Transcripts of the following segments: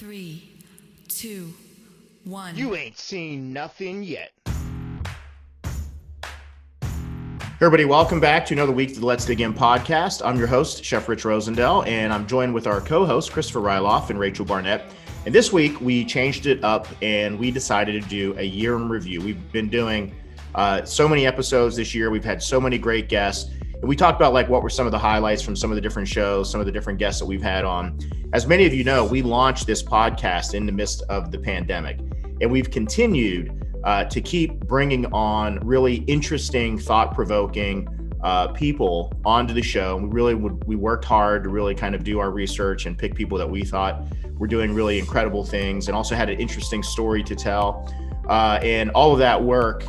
3, 2, 1. You ain't seen nothing yet. Everybody, welcome back to another week of the Let's Dig In podcast. I'm your host, Chef Rich Rosendale, and I'm joined with our co-hosts, Christopher Rieloff and Rachel Barnett. And this week, we changed it up and we decided to do a year in review. We've been doing so many episodes this year. We've had so many great guests. And we talked about what were some of the highlights from some of the different shows, some of the different guests that we've had on. As many of you know, we launched this podcast in the midst of the pandemic, and we've continued to keep bringing on really interesting, thought-provoking people onto the show. We worked hard to really kind of do our research and pick people that we thought were doing really incredible things and also had an interesting story to tell. And all of that work,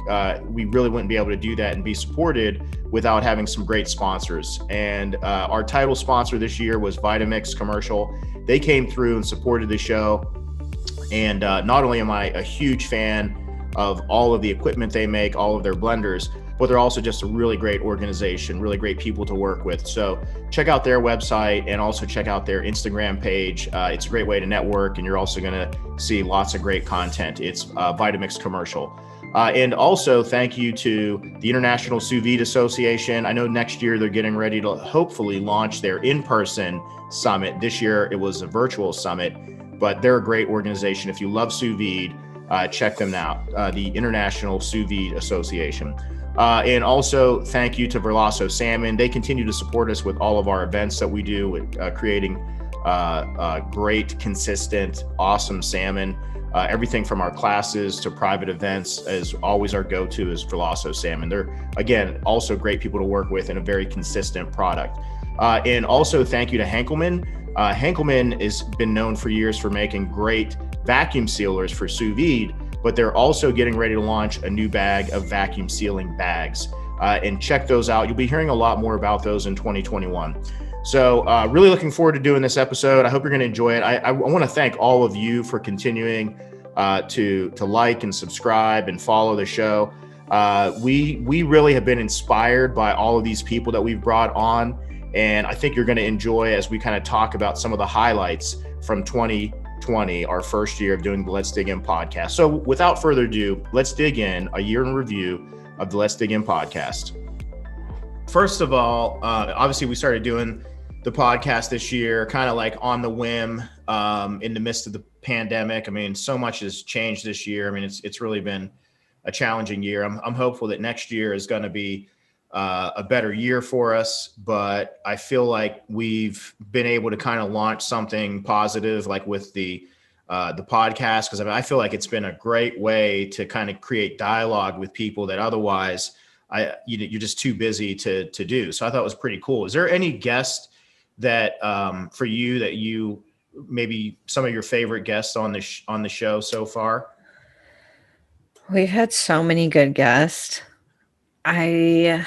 we really wouldn't be able to do that and be supported without having some great sponsors. And our title sponsor this year was Vitamix Commercial. They came through and supported the show. And not only am I a huge fan of all of the equipment they make, all of their blenders, but they're also just a really great organization, really great people to work with. So check out their website and also check out their Instagram page. It's a great way to network, and you're also gonna see lots of great content. It's Vitamix Commercial. And also thank you to the International Sous Vide Association. I know next year they're getting ready to hopefully launch their in-person summit. This year it was a virtual summit, but they're a great organization. If you love sous vide, check them out, the International Sous Vide Association. And also thank you to Verlasso Salmon. They continue to support us with all of our events that we do, with creating great, consistent, awesome salmon. Everything from our classes to private events is always our go-to is Verlasso Salmon. They're, again, also great people to work with and a very consistent product. And also thank you to Henkelman. Henkelman has been known for years for making great vacuum sealers for sous vide, but they're also getting ready to launch a new bag of vacuum sealing bags. And check those out. You'll be hearing a lot more about those in 2021. So really looking forward to doing this episode. I hope you're going to enjoy it. I want to thank all of you for continuing to like and subscribe and follow the show. We really have been inspired by all of these people that we've brought on. And I think you're going to enjoy as we kind of talk about some of the highlights from 2020, our first year of doing the Let's Dig In podcast. So without further ado, let's dig in a year in review of the Let's Dig In podcast. First of all, obviously we started doing the podcast this year, kind of like on the whim, in the midst of the pandemic. I mean, so much has changed this year. I mean, it's really been a challenging year. I'm hopeful that next year is going to be a better year for us, but I feel like we've been able to kind of launch something positive, like with the podcast, because I feel like it's been a great way to kind of create dialogue with people that otherwise you're just too busy to do. So I thought it was pretty cool. Is there any guest that for you that you maybe some of your favorite guests on the show so far? We've had so many good guests. I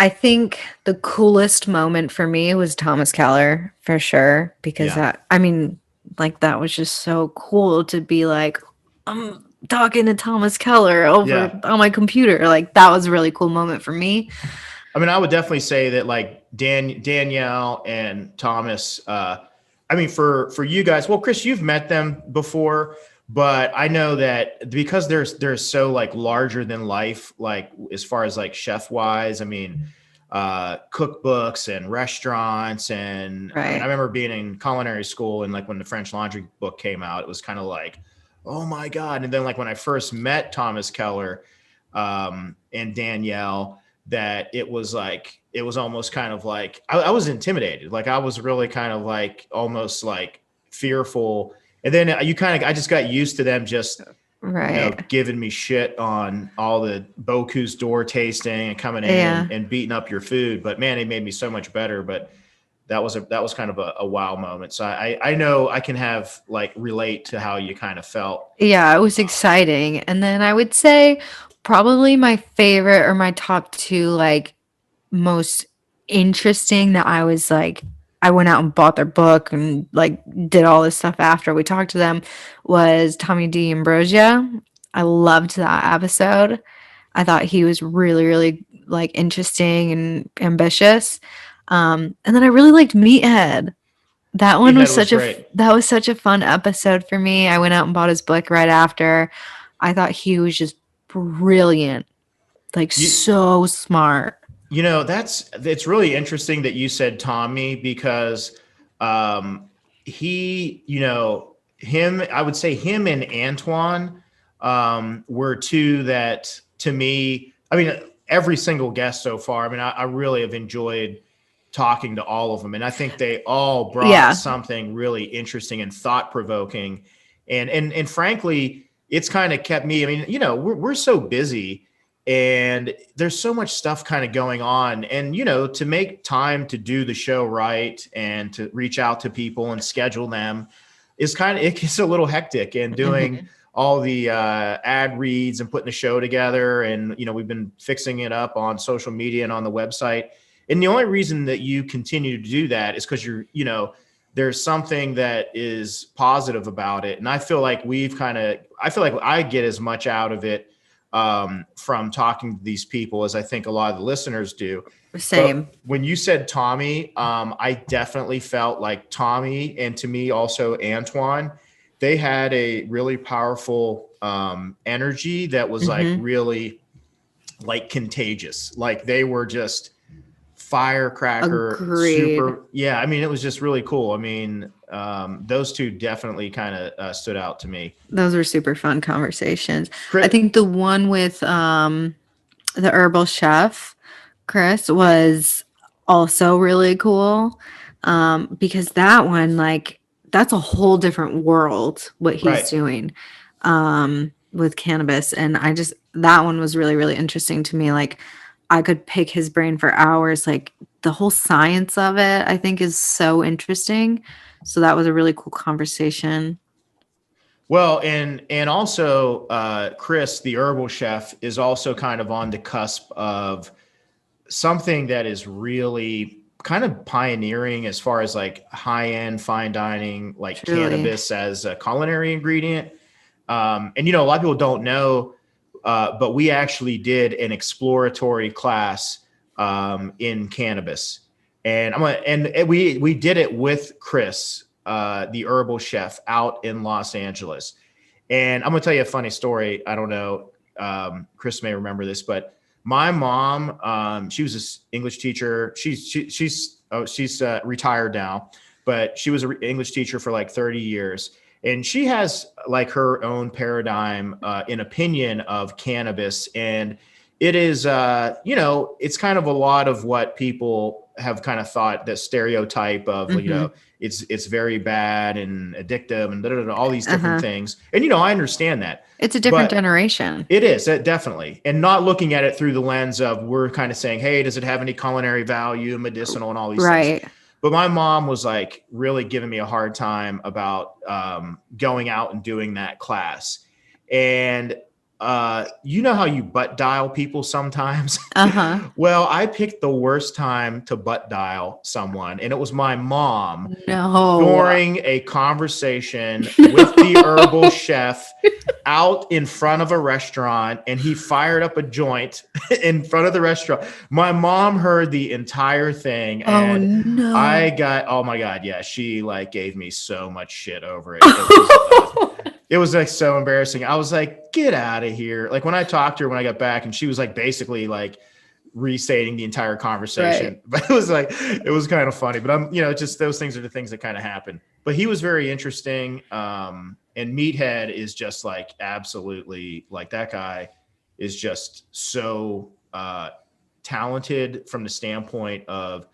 think the coolest moment for me was Thomas Keller, for sure, because that was just so cool to be like, I'm talking to Thomas Keller over on my computer. Like, that was a really cool moment for me. I mean, I would definitely say that like Danielle and Thomas, for you guys, well, Chris, you've met them before, but I know that because they're so like larger than life, like as far as like chef wise, I mean, cookbooks and restaurants and right. I mean, I remember being in culinary school and like when the French Laundry book came out, it was kind of like, oh my God. And then like when I first met Thomas Keller and Danielle, that it was almost kind of like, I was intimidated. Like I was really kind of like, almost like fearful. And then I just got used to them just right. Giving me shit on all the Boku's door tasting and coming in and beating up your food. But man, it made me so much better. But that was kind of a wow moment. So I know I can have like relate to how you kind of felt. Yeah, it was exciting. And then I would say probably my favorite or my top two, like most interesting that I was like, I went out and bought their book and like did all this stuff after we talked to them was Tommy D'Ambrosia. I loved that episode. I thought he was really, really like interesting and ambitious. And then I really liked Meathead. That one was Great. that was such a fun episode for me. I went out and bought his book right after. I thought he was just brilliant, like You so smart. it's really interesting that you said Tommy because he, him, I would say him and Antoine were two that to me, I mean, every single guest so far, I mean, I really have enjoyed talking to all of them. And I think they all brought Yeah. something really interesting and thought provoking. And frankly, it's kind of kept me, I mean, we're so busy and there's so much stuff kind of going on, and to make time to do the show right and to reach out to people and schedule them is it gets a little hectic, and doing all the ad reads and putting the show together, and we've been fixing it up on social media and on the website. And the only reason that you continue to do that is because there's something that is positive about it. And I feel like I get as much out of it from talking to these people as I think a lot of the listeners do. Same. But when you said Tommy, I definitely felt like Tommy, and to me also Antoine, they had a really powerful energy that was like really like contagious. Like they were just firecracker. Agreed. Super. Yeah. I mean, it was just really cool. I mean, those two definitely kind of stood out to me. Those were super fun conversations. Chris, I think the one with the herbal chef, Chris, was also really cool because that one, like, that's a whole different world, what he's Right. doing with cannabis. And that one was really, really interesting to me. Like, I could pick his brain for hours. Like, the whole science of it, I think, is so interesting. So that was a really cool conversation. Well, and also Chris, the herbal chef, is also kind of on the cusp of something that is really kind of pioneering as far as like high-end fine dining, like Truly. cannabis as a culinary ingredient. And a lot of people don't know, but we actually did an exploratory class in cannabis, and we did it with Chris, the herbal chef, out in Los Angeles. And I'm gonna tell you a funny story. I don't know, Chris may remember this, but my mom, she was an English teacher. She's retired now, but she was an English teacher for like 30 years. And she has like her own paradigm in opinion of cannabis. And it is, it's kind of a lot of what people have kind of thought, the stereotype of, it's very bad and addictive and all these different things. And, I understand that. It's a different generation. It is, definitely. And not looking at it through the lens of, we're kind of saying, hey, does it have any culinary value, medicinal, and all these things. But my mom was like really giving me a hard time about going out and doing that class. And you know how you butt dial people sometimes? Well, I picked the worst time to butt dial someone, and it was my mom during a conversation with the herbal chef out in front of a restaurant, and he fired up a joint in front of the restaurant. My mom heard the entire thing, and oh my God, yeah, she like gave me so much shit over it. It was like so embarrassing. I was like, get out of here. Like when I talked to her when I got back, and she was like basically like restating the entire conversation. But it was kind of funny. But I'm, just those things are the things that kind of happen. But he was very interesting. And Meathead is just like absolutely, like, that guy is just so talented from the standpoint of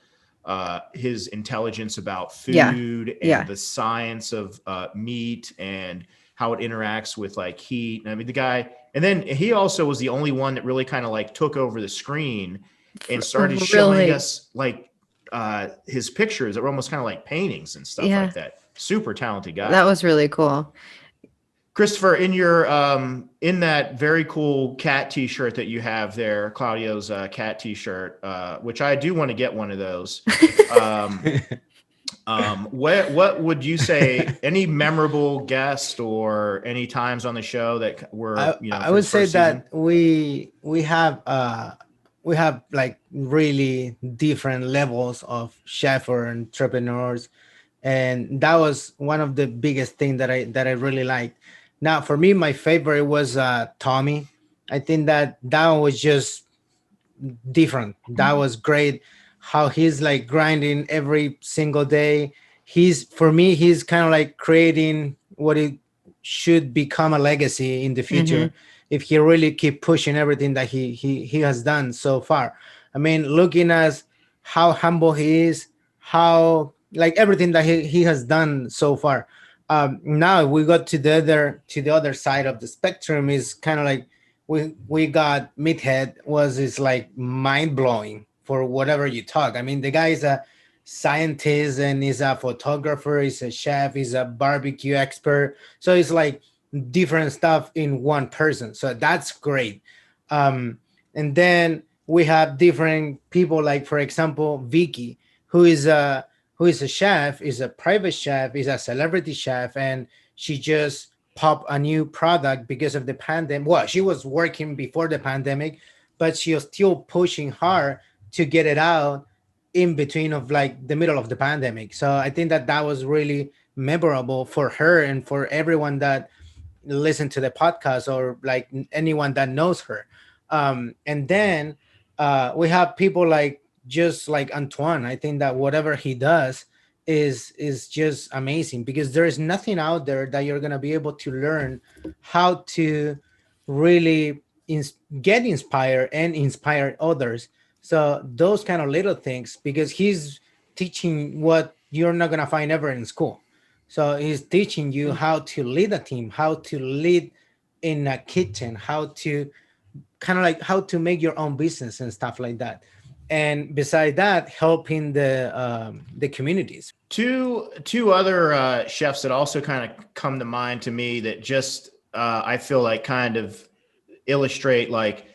his intelligence about food and the science of meat and how it interacts with like heat. I mean, the guy, and then he also was the only one that really kind of like took over the screen and started showing us like his pictures that were almost kind of like paintings and stuff like that. Super talented guy. That was really cool. Christopher, in your in that very cool cat t-shirt that you have there, Claudio's cat t-shirt, which I do want to get one of those. What would you say? Any memorable guest or any times on the show that were? I would say that we have like really different levels of chef or entrepreneurs, and that was one of the biggest thing that I really liked. Now, for me, my favorite was Tommy. I think that was just different. That was great. How he's like grinding every single day. He's for me, he's kind of like creating what it should become a legacy in the Mm-hmm. future if he really keep pushing everything that he has done so far. I mean, looking at how humble he is, how like everything that he has done so far. Now we got to the other side of the spectrum is kind of like we got Meathead was is like mind blowing for whatever you talk. I mean, the guy is a scientist and he's a photographer, he's a chef, he's a barbecue expert. So it's like different stuff in one person. So that's great. Um, and then we have different people, like for example, Vicky, who is a chef, is a private chef, is a celebrity chef, and she just pop a new product because of the pandemic. Well, she was working before the pandemic, but she was still pushing hard to get it out in between of like the middle of the pandemic. So I think that was really memorable for her and for everyone that listened to the podcast or like anyone that knows her. And then we have people like just like Antoine. I think that whatever he does is just amazing because there is nothing out there that you're gonna be able to learn how to really get inspired and inspire others. So those kind of little things, because he's teaching what you're not gonna find ever in school. So he's teaching you how to lead a team, how to lead in a kitchen, how to kind of like how to make your own business and stuff like that. And beside that, helping the communities. Two other chefs that also kind of come to mind to me that just I feel like kind of illustrate like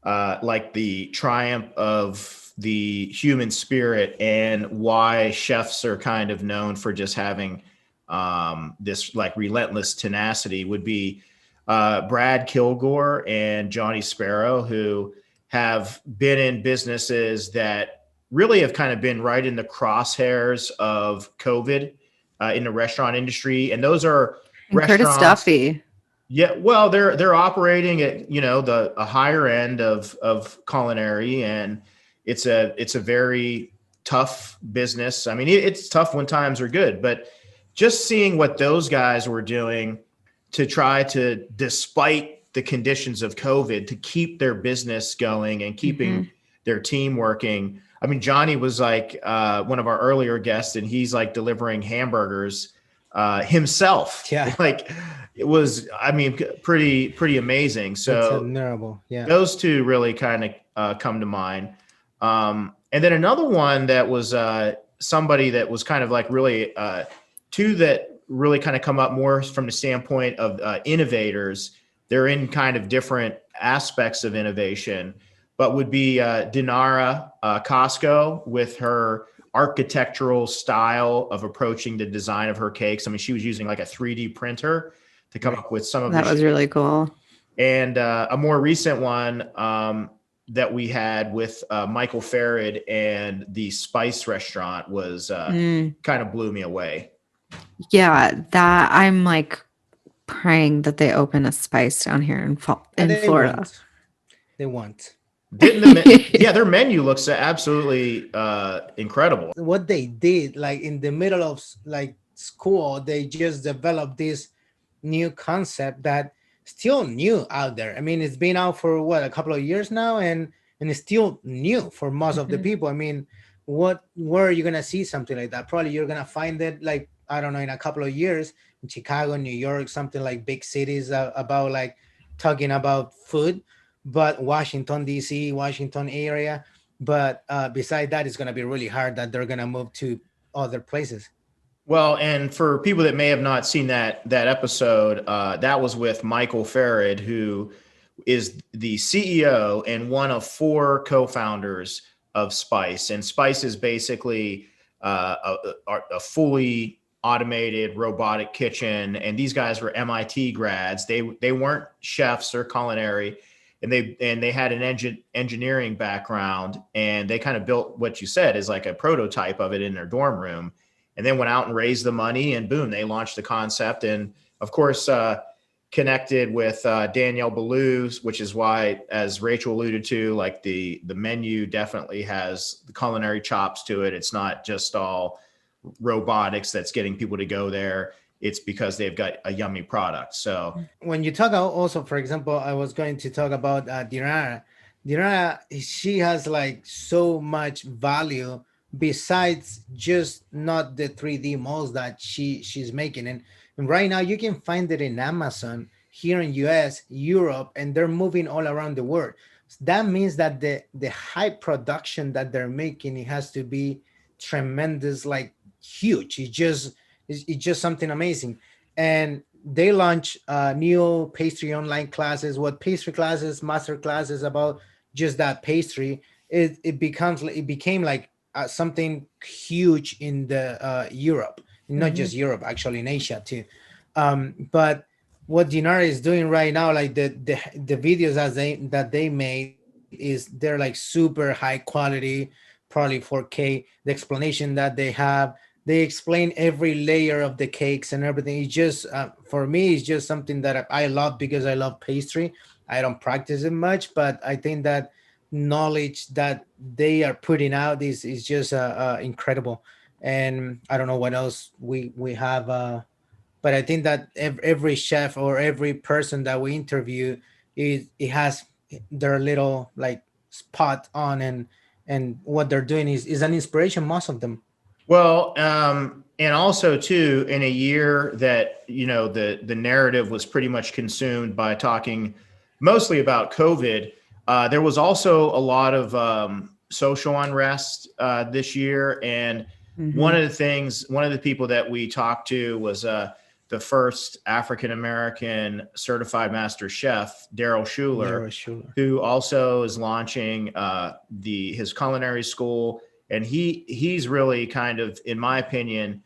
the triumph of the human spirit and why chefs are kind of known for just having this like relentless tenacity would be Brad Kilgore and Johnny Sparrow, who have been in businesses that really have kind of been right in the crosshairs of COVID in the restaurant industry. And those are And Curtis restaurants. Duffy. Yeah, well, they're operating at a higher end of culinary, and it's a very tough business. I mean, it's tough when times are good, but just seeing what those guys were doing to try to, despite the conditions of COVID, to keep their business going and keeping their team working. I mean, Johnny was like one of our earlier guests, and he's like delivering hamburgers himself. Yeah. Like it was, I mean, pretty amazing. So that's admirable. Yeah. those two really kind of come to mind. And then another one that was somebody that was kind of like really two that really kind of come up more from the standpoint of innovators. They're in kind of different aspects of innovation, but would be Dinara Costco with her architectural style of approaching the design of her cakes. I mean, she was using like a 3D printer to come up with some of that was really cool. And a more recent one that we had with Michael Feyard and the Spice restaurant was kind of blew me away. Yeah, that I'm like praying that they open a Spice down here in Florida. They want. Their menu looks absolutely incredible. What they did, like in the middle of like school, they just developed this new concept that still new out there. I mean, it's been out for what, a couple of years now, and it's still new for most of the people. I mean, where are you gonna see something like that? Probably you're gonna find it like, I don't know, in a couple of years in Chicago, New York, something like big cities about like talking about food. But Washington, D.C., Washington area. But beside that, it's going to be really hard that they're going to move to other places. Well, and for people that may have not seen that episode, that was with Michael Feyard, who is the CEO and one of 4 co-founders of Spice. And Spice is basically a fully automated robotic kitchen. And these guys were MIT grads. They weren't chefs or culinary. And they had an engineering background, and they kind of built what you said is like a prototype of it in their dorm room. and then went out and raised the money, and boom, they launched the concept. And of course, connected with Danielle Ballou, which is why, as Rachel alluded to, like the menu definitely has the culinary chops to it. It's not just all robotics that's getting people to go there. It's because they've got a yummy product. So when you talk also, for example, I was going to talk about Dinara. Dinara, she has like so much value besides just not the 3D molds that she's making. And right now you can find it in Amazon here in US, Europe, and they're moving all around the world. That means that the high production that they're making, it has to be tremendous, like huge. It's just something amazing. And they launch new pastry online classes, what pastry classes, master classes about just that pastry. It became like something huge in the Europe, not just Europe, actually in Asia too. But what Dinara is doing right now, like the videos that they made, is they're like super high quality, probably 4K. The explanation that they explain every layer of the cakes and everything. It's just for me, it's just something that I love because I love pastry. I don't practice it much, but I think that knowledge that they are putting out is just incredible. And I don't know what else we have, but I think that every chef or every person that we interview, it has their little like spot on, and what they're doing is an inspiration, most of them. well, and also too, in a year that, you know, the narrative was pretty much consumed by talking mostly about COVID. There was also a lot of social unrest this year, and one of the people that we talked to was the first African American certified master chef, Daryl Schuler, who also is launching his culinary school. And he's really kind of, in my opinion,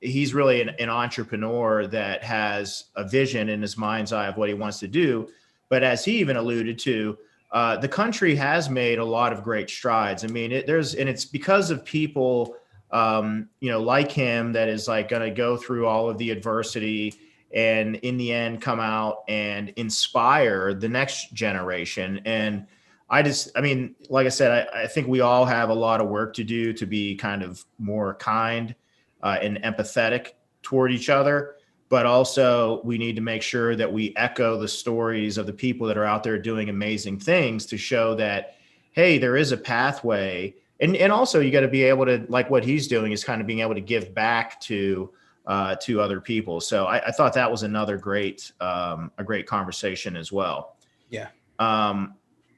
he's really an entrepreneur that has a vision in his mind's eye of what he wants to do. But as he even alluded to, the country has made a lot of great strides. I mean, it's because of people, like him, that is like going to go through all of the adversity and in the end come out and inspire the next generation. And like I said, I think we all have a lot of work to do to be kind of more kind and empathetic toward each other. But also we need to make sure that we echo the stories of the people that are out there doing amazing things to show that, hey, there is a pathway. And also you got to be able to, like what he's doing, is kind of being able to give back to other people. So I thought that was another a great conversation as well. Yeah.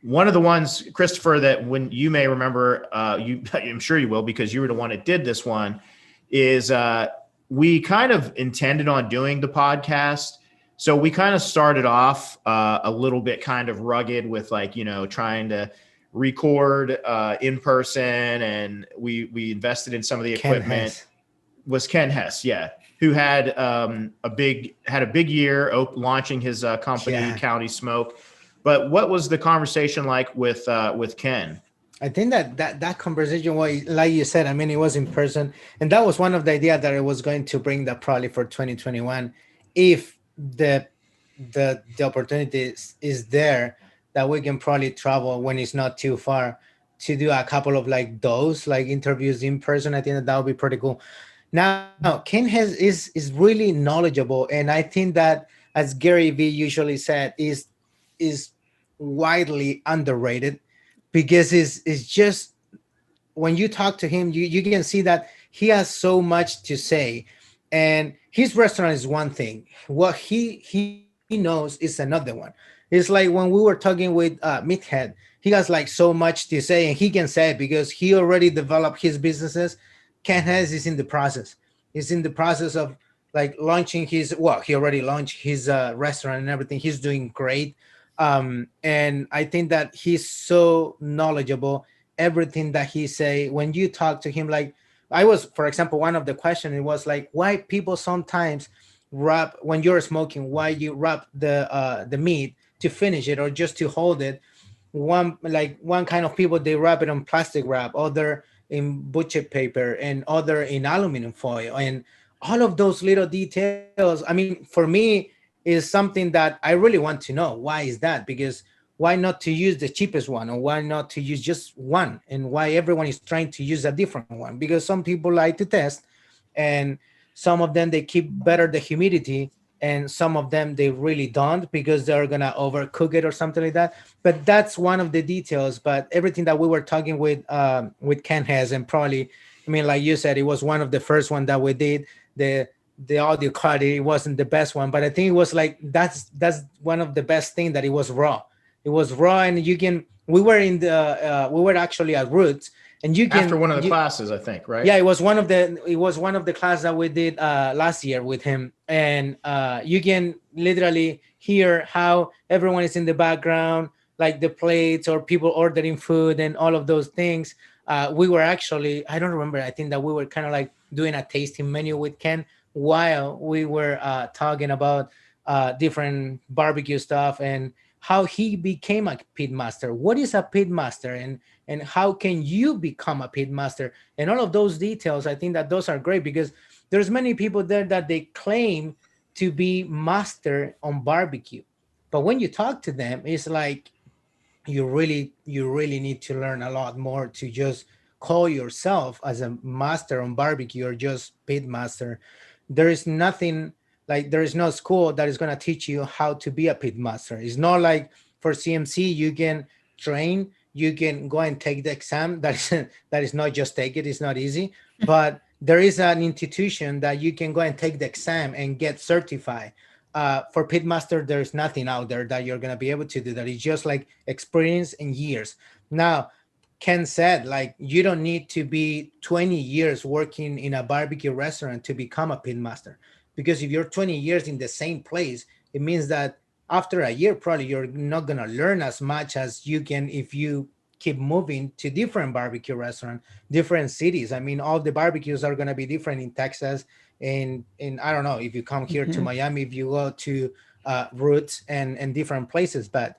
One of the ones, Christopher, that when you may remember, I'm sure you will, because you were the one that did this one, is we kind of intended on doing the podcast. So we kind of started off a little bit kind of rugged with trying to record in person, and we invested in some of the equipment. Was Ken Hess, yeah, who had a big year launching his company, County Smoke. But what was the conversation like with Ken? I think that conversation was, like you said, I mean, it was in person. And that was one of the ideas that I was going to bring that probably for 2021, if the opportunity is there, that we can probably travel when it's not too far to do a couple of those interviews in person. I think that would be pretty cool. Now, Ken is really knowledgeable. And I think that, as Gary Vee usually said, is widely underrated, because it's just, when you talk to him, you can see that he has so much to say. And his restaurant is one thing. What he knows is another one. It's like when we were talking with Meathead, he has so much to say, and he can say it because he already developed his businesses. Ken Hess is in the process. He's in the process of launching he already launched his restaurant and everything. He's doing great. And I think that he's so knowledgeable. Everything that he say, when you talk to him, for example, one of the questions, it was why people sometimes wrap, when you're smoking, why you wrap the meat to finish it or just to hold it. One kind of people, they wrap it on plastic wrap. Other, in butcher paper and other in aluminum foil, and all of those little details. I mean, for me, is something that I really want to know. Why is that? Because why not to use the cheapest one, or why not to use just one, and why everyone is trying to use a different one? Because some people like to test, and some of them they keep better the humidity, and some of them they really don't because they're gonna overcook it or something like that. But that's one of the details. But everything that we were talking with Ken has, and probably, I mean, like you said, it was one of the first one that we did. The audio quality, it wasn't the best one, but I think it was like that's one of the best thing, that it was raw. It was raw, and you can. We were in the we were actually at Roots, and you can After one of the classes, I think, right? yeah, it was one of the class that we did last year with him, and you can literally hear how everyone is in the background, like the plates or people ordering food and all of those things. We were actually, I don't remember, I think that we were kind of like doing a tasting menu with Ken while we were talking about different barbecue stuff, and how he became a pit master. What is a pit master, and how can you become a pit master, and all of those details. I think that those are great, because there's many people there that they claim to be master on barbecue, but when you talk to them, it's like you really need to learn a lot more to just call yourself as a master on barbecue, or just pit master. There is nothing, like there is no school that is going to teach you how to be a pit master. It's not like for CMC you can train, you can go and take the exam. That is not just take it, it's not easy, but there is an institution that you can go and take the exam and get certified. For pitmaster, there's nothing out there that you're gonna be able to do that. It's just like experience and years. Now, Ken said, like, you don't need to be 20 years working in a barbecue restaurant to become a pitmaster, because if you're 20 years in the same place, it means that after a year, probably you're not gonna learn as much as you can if you keep moving to different barbecue restaurant, different cities. I mean, all the barbecues are gonna be different in Texas, and I don't know if you come here to Miami, if you go to Roots and different places. But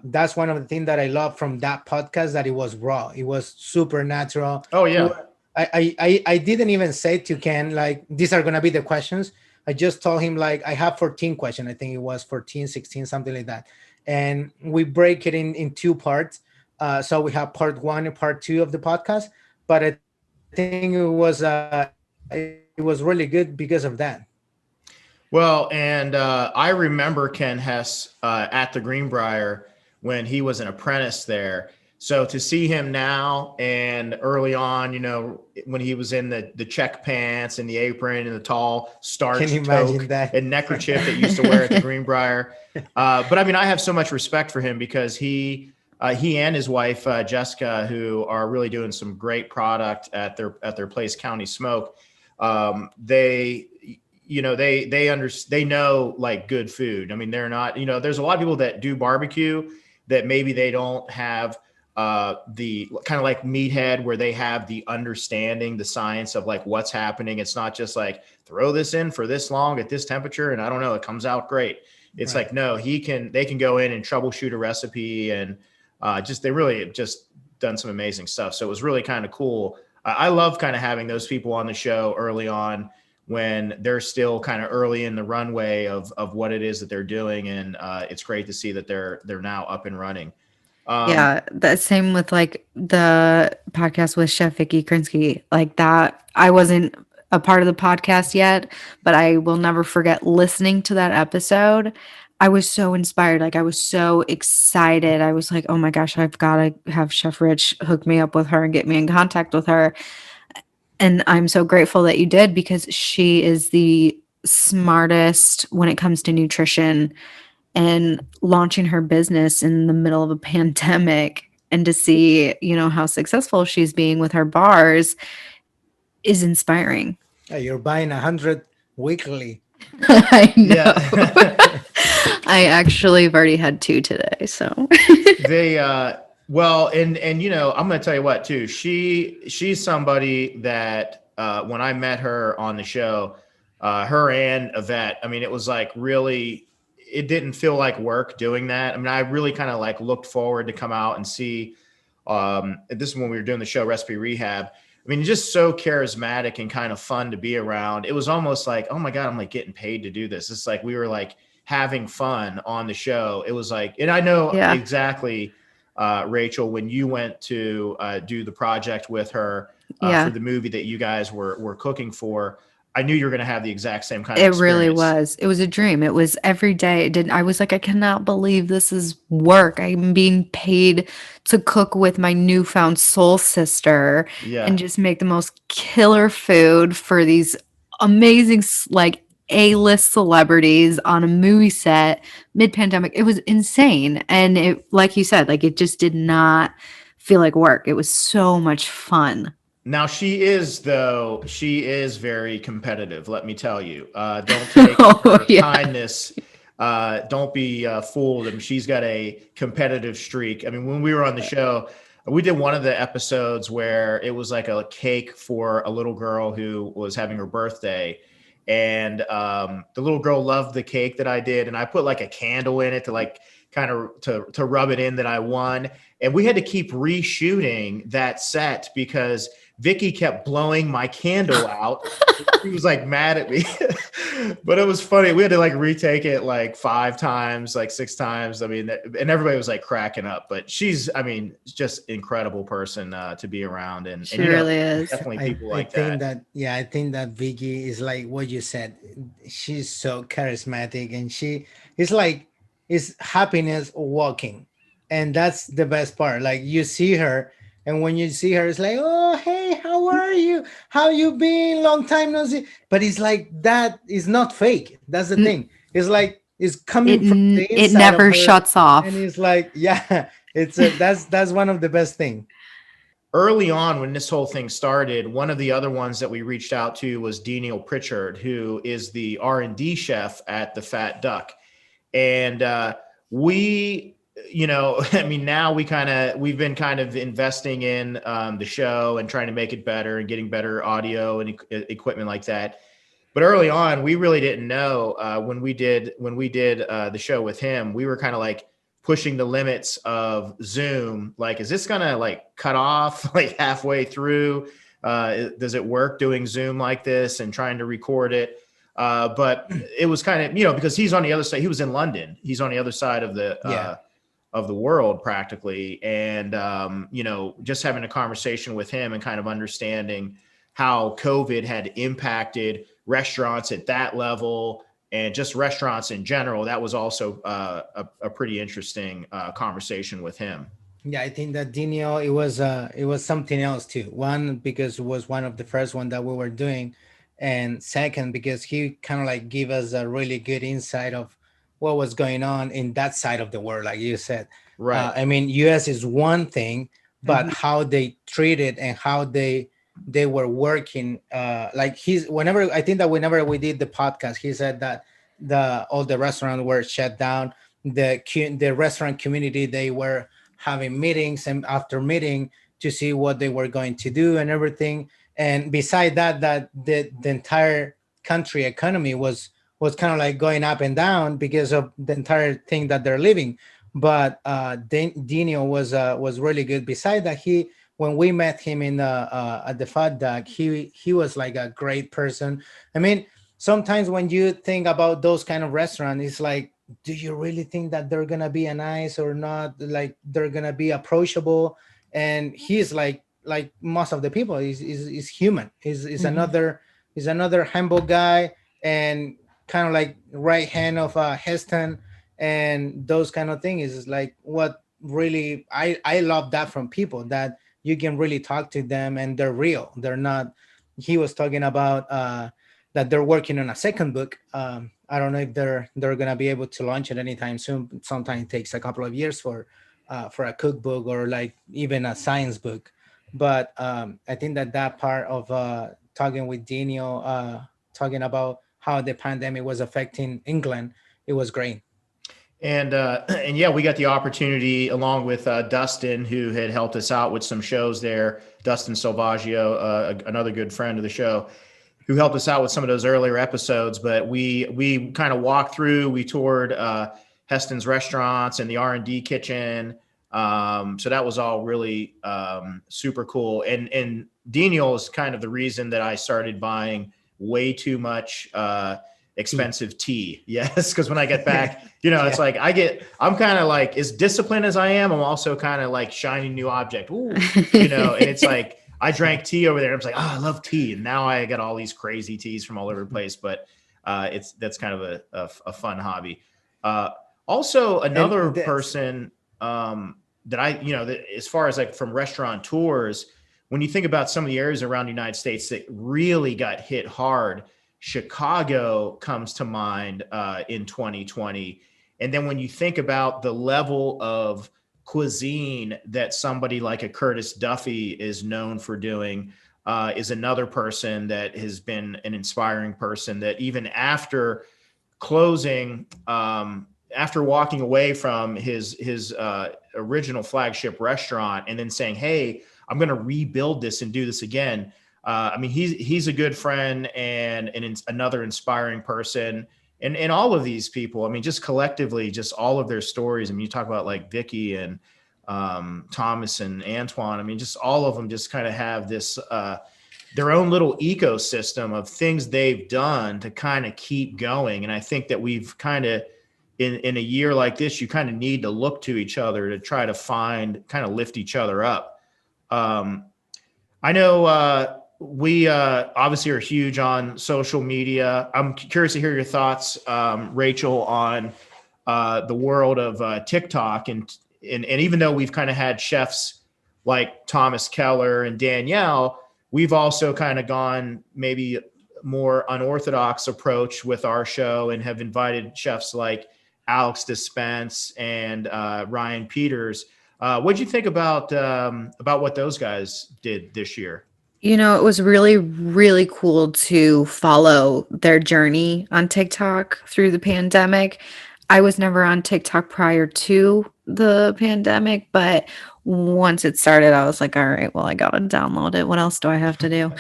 that's one of the things that I love from that podcast, that it was raw, it was super natural. Oh yeah. I didn't even say to Ken, like, these are gonna be the questions. I just told him, like, I have 14 questions. I think it was 14, 16, something like that. And we break it in two parts. So we have part one and part two of the podcast. But I think it was really good because of that. Well, and I remember Ken Hess at the Greenbrier when he was an apprentice there. So to see him now and early on, you know, when he was in the check pants and the apron and the tall starch toque and neckerchief that he used to wear at the Greenbrier. But I mean, I have so much respect for him, because he and his wife, Jessica, who are really doing some great product at their place, County Smoke. They know like good food. I mean, they're not, you know, there's a lot of people that do barbecue that maybe they don't have the kind of like Meathead, where they have the understanding, the science of like what's happening. It's not just like throw this in for this long at this temperature, and I don't know, it comes out great. It's right. Like, no, they can go in and troubleshoot a recipe, and they really have just done some amazing stuff. So it was really kind of cool. I love kind of having those people on the show early on, when they're still kind of early in the runway of what it is that they're doing. And it's great to see that they're now up and running. Yeah, the same with like the podcast with Chef Vicky Krinsky, like that. I wasn't a part of the podcast yet, but I will never forget listening to that episode. I was so inspired. Like, I was so excited. I was like, oh my gosh, I've got to have Chef Rich hook me up with her and get me in contact with her. And I'm so grateful that you did, because she is the smartest when it comes to nutrition, and launching her business in the middle of a pandemic, and to see, you know, how successful she's being with her bars is inspiring. Yeah, you're buying 100 weekly. I know. Yeah. I actually have already had 2 today. So well, and you know, I'm going to tell you what too, she's somebody that when I met her on the show, her and Yvette, I mean, it was like really, it didn't feel like work doing that. I mean, I really kind of like looked forward to come out and see This is when we were doing the show Recipe Rehab. I mean, just so charismatic and kind of fun to be around. It was almost like, oh my God, I'm like getting paid to do this. It's like we were like having fun on the show. It was like, and I know exactly, Rachel, when you went to do the project with her for the movie that you guys were cooking for, I knew you were going to have the exact same kind of experience. It really was. It was a dream. It was every day. I was like, I cannot believe this is work. I'm being paid to cook with my newfound soul sister and just make the most killer food for these amazing, like, A-list celebrities on a movie set mid-pandemic. It was insane. And it, like you said, like, it just did not feel like work. It was so much fun. Now she is very competitive. Let me tell you, don't take her kindness. Don't be fooled. I mean, she's got a competitive streak. I mean, when we were on the show, we did one of the episodes where it was like a cake for a little girl who was having her birthday. And the little girl loved the cake that I did. And I put like a candle in it to like kind of to rub it in that I won. And we had to keep reshooting that set because Vicky kept blowing my candle out. She was like mad at me, but it was funny. We had to like retake it like 5 times, like 6 times. I mean, and everybody was like cracking up, but she's just incredible person to be around. And she really is. Definitely people like that. I think that Vicky is like what you said. She's so charismatic and she is like, is happiness walking. And that's the best part. Like you see her, and when you see her, it's like, oh, hey, how are you? How you been? Long time no see. But it's like, that is not fake. That's the thing. It's like, it's coming from the inside. It never shuts off. And it's like, that's one of the best things. Early on, when this whole thing started, one of the other ones that we reached out to was Daniel Pritchard, who is the R&D chef at the Fat Duck. And now we've been kind of investing in the show and trying to make it better and getting better audio and equipment like that. But early on, we really didn't know when we did the show with him, we were kind of like pushing the limits of Zoom. Like, is this going to like cut off like halfway through? Does it work doing Zoom like this and trying to record it? But it was kind of, because he's on the other side. He was in London. He's on the other side of the world practically. And, just having a conversation with him and kind of understanding how COVID had impacted restaurants at that level and just restaurants in general. That was also a pretty interesting conversation with him. Yeah, I think that Dino, it was something else too. One, because it was one of the first one that we were doing. And second, because he kind of like gave us a really good insight of what was going on in that side of the world, like you said. Right. US is one thing, but how they treated and how they were working. Whenever we did the podcast, he said that all the restaurants were shut down. The restaurant community, they were having meetings and after meeting to see what they were going to do and everything. And beside that the entire country economy was kind of like going up and down because of the entire thing that they're living. But Dino was really good. Beside that, when we met him at the Fat Duck, he was like a great person. I mean, sometimes when you think about those kind of restaurants, it's like, do you really think that they're gonna be nice or not? Like they're gonna be approachable? And he's like most of the people is human. He's another humble guy and kind of like right hand of Heston and those kind of things is like what really I love that from people, that you can really talk to them and they're real. They're not. He was talking about that they're working on a second book. I don't know if they're gonna be able to launch it anytime soon. Sometimes it takes a couple of years for a cookbook or like even a science book. But I think that part of talking with Dino, talking about how the pandemic was affecting England, it was great. And yeah, we got the opportunity along with Dustin, who had helped us out with some shows there. Dustin Salvaggio, another good friend of the show, who helped us out with some of those earlier episodes. But we kind of walked through, we toured Heston's restaurants and the R&D kitchen. So that was all really super cool. And Daniel is kind of the reason that I started buying way too much expensive tea. Yes, because when I get back, it's like I'm kind of like, as disciplined as I am, I'm also kind of like shiny new object. Ooh, and it's like I drank tea over there. I was like, oh, I love tea, and now I got all these crazy teas from all over the place. But that's kind of a fun hobby. Also, another person that I, that as far as like from restaurateurs, when you think about some of the areas around the United States that really got hit hard, Chicago comes to mind in 2020. And then when you think about the level of cuisine that somebody like a Curtis Duffy is known for doing, is another person that has been an inspiring person that even after closing, after walking away from his original flagship restaurant and then saying, hey, I'm going to rebuild this and do this again. He's a good friend and another inspiring person. And all of these people, just collectively, just all of their stories. You talk about like Vicky and Thomas and Antoine. Just all of them just kind of have this, their own little ecosystem of things they've done to kind of keep going. And I think that we've kind of, in a year like this, you kind of need to look to each other to try to kind of lift each other up. I know we obviously are huge on social media. I'm curious to hear your thoughts, Rachel, on the world of TikTok. And even though we've kind of had chefs like Thomas Keller and Danielle, we've also kind of gone maybe more unorthodox approach with our show and have invited chefs like Alex Dispense and Ryan Peters. What'd you think about what those guys did this year? It was really, really cool to follow their journey on TikTok through the pandemic. I was never on TikTok prior to the pandemic, but once it started, I was like, all right, well, I gotta download it. What else do I have to do?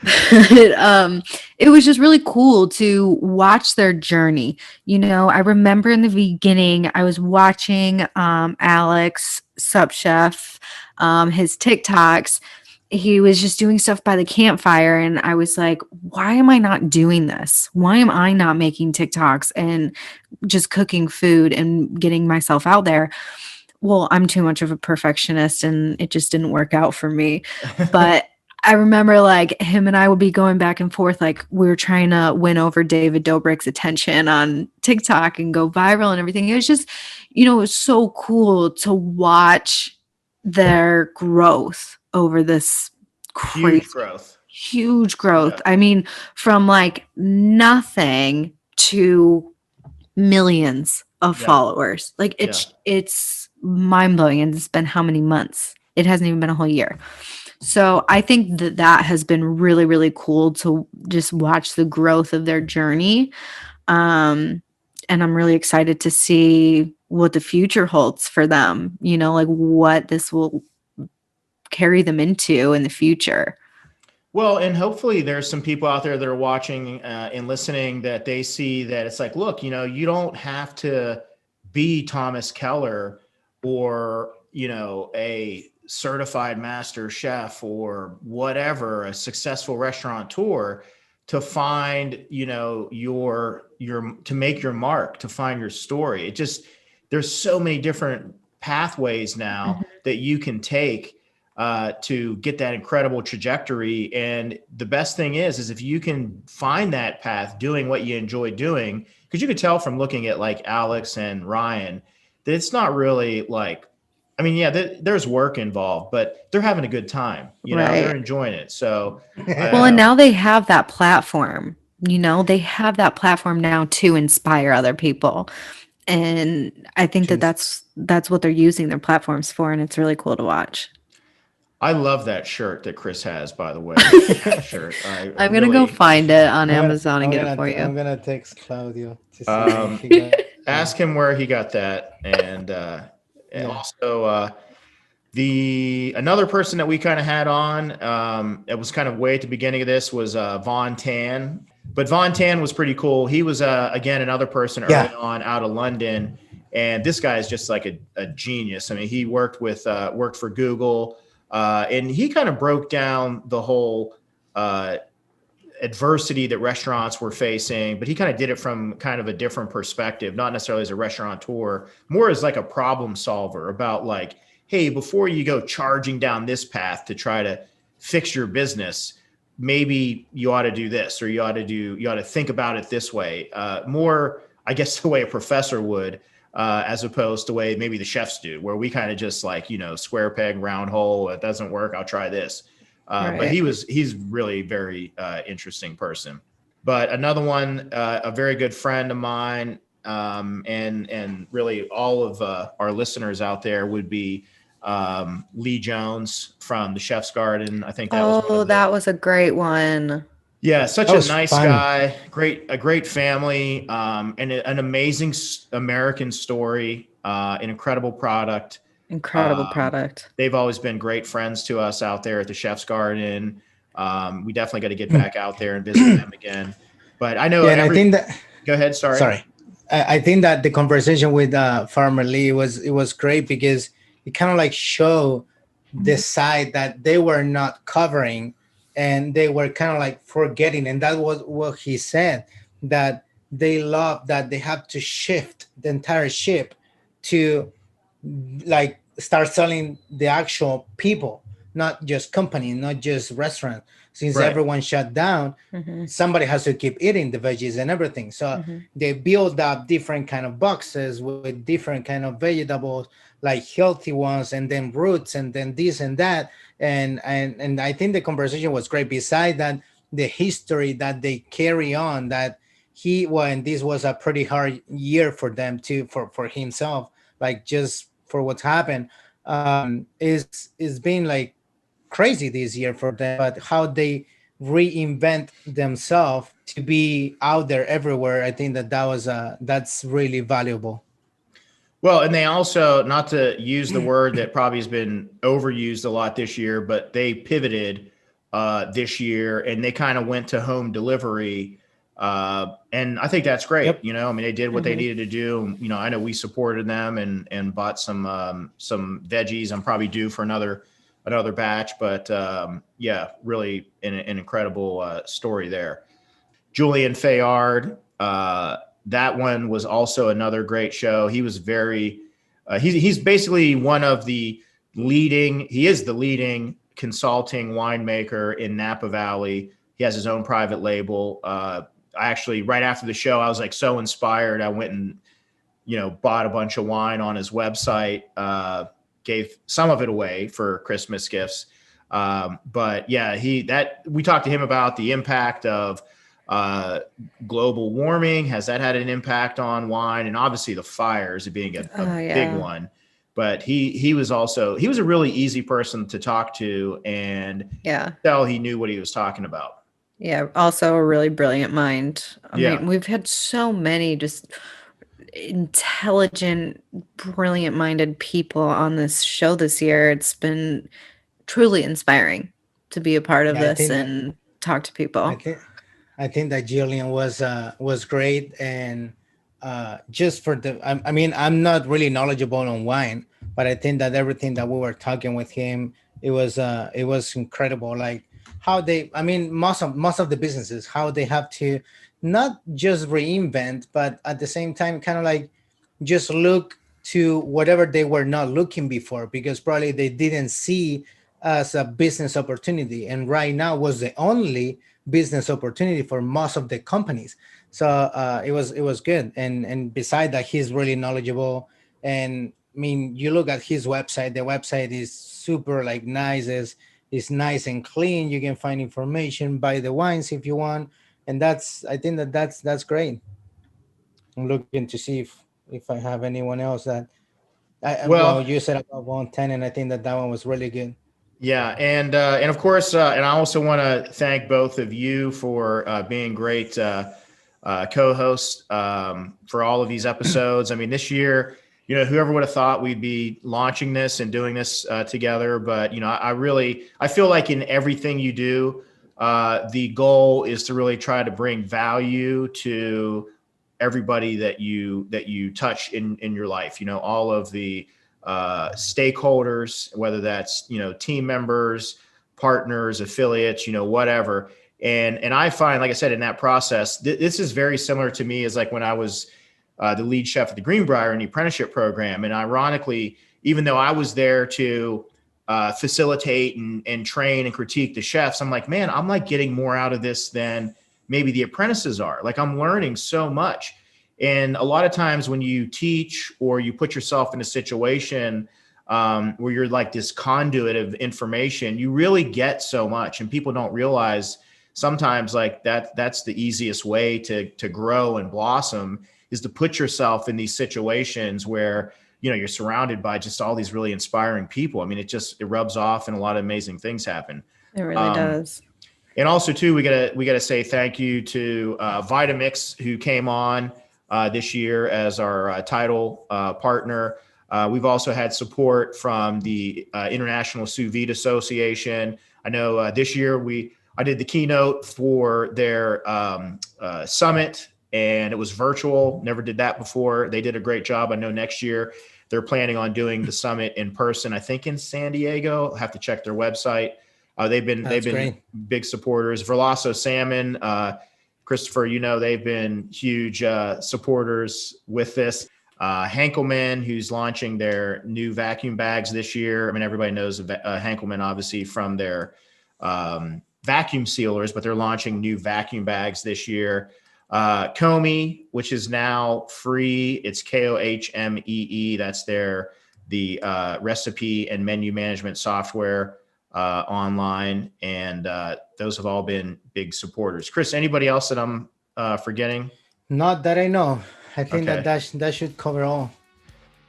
But it was just really cool to watch their journey. I remember in the beginning, I was watching Alex, Sup Chef, his TikToks. He was just doing stuff by the campfire. And I was like, why am I not doing this? Why am I not making TikToks and just cooking food and getting myself out there? Well, I'm too much of a perfectionist and it just didn't work out for me. But I remember like him and I would be going back and forth. Like we were trying to win over David Dobrik's attention on TikTok and go viral and everything. It was just, it was so cool to watch their growth over this crazy huge growth. Yeah. From like nothing to millions of followers. Like it's mind-blowing. And it's been how many months? It hasn't even been a whole year. So I think that has been really, really cool to just watch the growth of their journey. And I'm really excited to see what the future holds for them, like what this will carry them into in the future. Well, and hopefully there's some people out there that are watching and listening that they see that it's like, look, you don't have to be Thomas Keller or, a certified master chef or whatever, a successful restaurateur to find, your to make your mark, to find your story. There's so many different pathways now that you can take to get that incredible trajectory. And the best thing is if you can find that path doing what you enjoy doing, because you could tell from looking at like Alex and Ryan that it's not really like, there's work involved, but they're having a good time, they're enjoying it. So, and now they have that platform, they have that platform now to inspire other people. And I think that's what they're using their platforms for. And it's really cool to watch. I love that shirt that Chris has, by the way. Shirt. I'm going to go find it on Amazon and get it for you. I'm going to text Claudio to ask him where he got that. And also another person that we kind of had on, it was kind of way at the beginning of this was Von Tan. But Von Tan was pretty cool. He was, again, another person early on out of London. And this guy is just like a genius. I mean, he worked for Google, and he kind of broke down the whole adversity that restaurants were facing, but he kind of did it from kind of a different perspective, not necessarily as a restaurateur, more as like a problem solver about like, hey, before you go charging down this path to try to fix your business, maybe you ought to do this, or you ought to think about it this way. More, I guess, the way a professor would, as opposed to the way maybe the chefs do, where we kind of just like, square peg, round hole. It doesn't work, I'll try this. Right. But he's really very interesting person. But another one, a very good friend of mine, and really all of our listeners out there would be Lee Jones from the Chef's Garden. I think that was that was a great one. Yeah, such That a was nice fun. guy, a great family, and an amazing American story, an incredible product. Incredible product. They've always been great friends to us out there at the Chef's Garden. We definitely got to get back out there and visit them again. But I know. Yeah, and I think that. Go ahead. Sorry. I think that the conversation with Farmer Lee was great because it kind of like showed the side that they were not covering, and they were kind of like forgetting. And that was what he said, that they love that they have to shift the entire ship to like start selling the actual people, not just company, not just restaurant. Since Right. everyone shut down, somebody has to keep eating the veggies and everything. So they build up different kind of boxes with different kind of vegetables, like healthy ones, and then roots, and then this and that. And I think the conversation was great. Besides that, the history that they carry on, that and this was a pretty hard year for them too, for himself, like just for what's happened, is being like crazy this year for them, but how they reinvent themselves to be out there everywhere. I think that's really valuable. Well, and they also, not to use the word that probably has been overused a lot this year, but they pivoted this year, and they kind of went to home delivery. And I think that's great. Yep. I mean, they did what they needed to do. I know we supported them and bought some veggies. I'm probably due for another batch, but yeah, really an incredible story there. Julian Feyard, that one was also another great show. He was he's basically one of the he is the leading consulting winemaker in Napa Valley. He has his own private label. I actually, right after the show, I was like so inspired. I went and, bought a bunch of wine on his website, gave some of it away for Christmas gifts. But yeah, we talked to him about the impact of global warming. Has that had an impact on wine? And obviously the fires being a big one. But he was a really easy person to talk to, and tell he knew what he was talking about. Yeah, also a really brilliant mind. I Yeah. mean, we've had so many just intelligent, brilliant-minded people on this show this year. It's been truly inspiring to be a part of this and talk to people. I think that Julian was great, and just for I mean, I'm not really knowledgeable on wine, but I think that everything that we were talking with him, it was incredible. Like how most of the businesses, how they have to not just reinvent, but at the same time kind of like just look to whatever they were not looking before, because probably they didn't see as a business opportunity, and right now was the only business opportunity for most of the companies. So it was good, and beside that, he's really knowledgeable. And I mean, you look at his website, the website is super like nice, is nice and clean. You can find information, buy the wines if you want, and I think that's great. I'm looking to see if I have anyone else that well, you said about 110, and I think that one was really good. Yeah, and of course, and I also want to thank both of you for being great co-hosts for all of these episodes. I mean, this year, whoever would have thought we'd be launching this and doing this together? But I feel like in everything you do, the goal is to really try to bring value to everybody that you touch in your life, all of the stakeholders, whether that's, team members, partners, affiliates, whatever. And I find, like I said, in that process, this is very similar to me as like when I was the lead chef at the Greenbrier in the apprenticeship program. And ironically, even though I was there to facilitate and train and critique the chefs, I'm like, man, I'm like getting more out of this than maybe the apprentices are. Like I'm learning so much. And a lot of times when you teach or you put yourself in a situation where you're like this conduit of information, you really get so much. And people don't realize sometimes like that's the easiest way to grow and blossom, is to put yourself in these situations where, you're surrounded by just all these really inspiring people. I mean, it rubs off and a lot of amazing things happen. It really does. And also too, we gotta say thank you to Vitamix, who came on this year as our title partner. We've also had support from the International Sous Vide Association. I know this year I did the keynote for their summit, and it was virtual. Never did that before. They did a great job. I know next year they're planning on doing the summit in person, I think in San Diego. I'll have to check their website. They've been great. Big supporters. Verlasso Salmon, Christopher, they've been huge supporters with this. Henkelman, who's launching their new vacuum bags this year. I mean, everybody knows Henkelman obviously from their vacuum sealers, but they're launching new vacuum bags this year. Comey, which is now free. It's KOHMEE. That's the recipe and menu management software online. And those have all been big supporters. Chris, anybody else that I'm forgetting? Not that I know. I think Okay. that should cover all.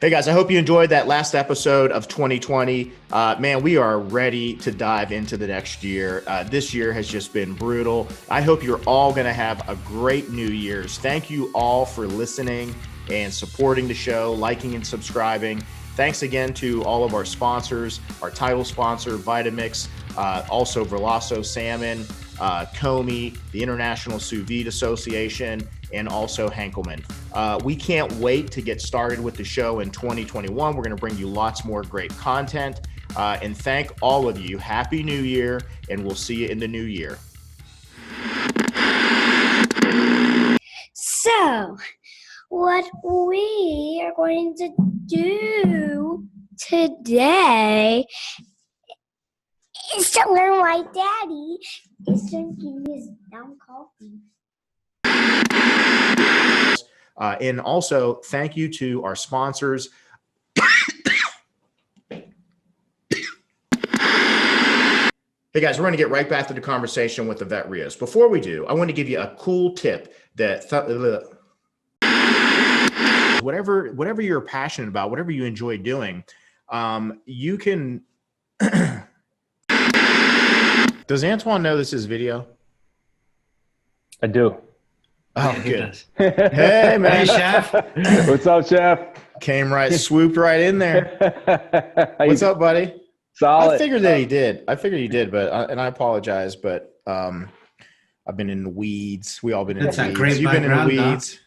Hey guys, I hope you enjoyed that last episode of 2020. Man, we are ready to dive into the next year. This year has just been brutal. I hope you're all going to have a great New Year's. Thank you all for listening and supporting the show, liking and subscribing. Thanks again to all of our sponsors, our title sponsor, Vitamix, also Verlasso Salmon, Comey, the International Sous Vide Association, and also Henkelman. We can't wait to get started with the show in 2021. We're going to bring you lots more great content. And thank all of you. Happy New Year, and we'll see you in the new year. So, what we are going to do today is to learn why Daddy is drinking his down coffee. And also, thank you to our sponsors. Hey guys, we're going to get right back to the conversation with the Vet Rios. Before we do, I want to give you a cool tip that whatever you're passionate about, whatever you enjoy doing, you can. Does Antoine know this is video? I do. Oh, good. Hey, man. Hey, Chef. What's up, Chef? Swooped right in there. What's up, buddy? Solid. I figured that he did. But I apologize, but I've been in the weeds. We all been in the weeds. a great You've been in the background, weeds.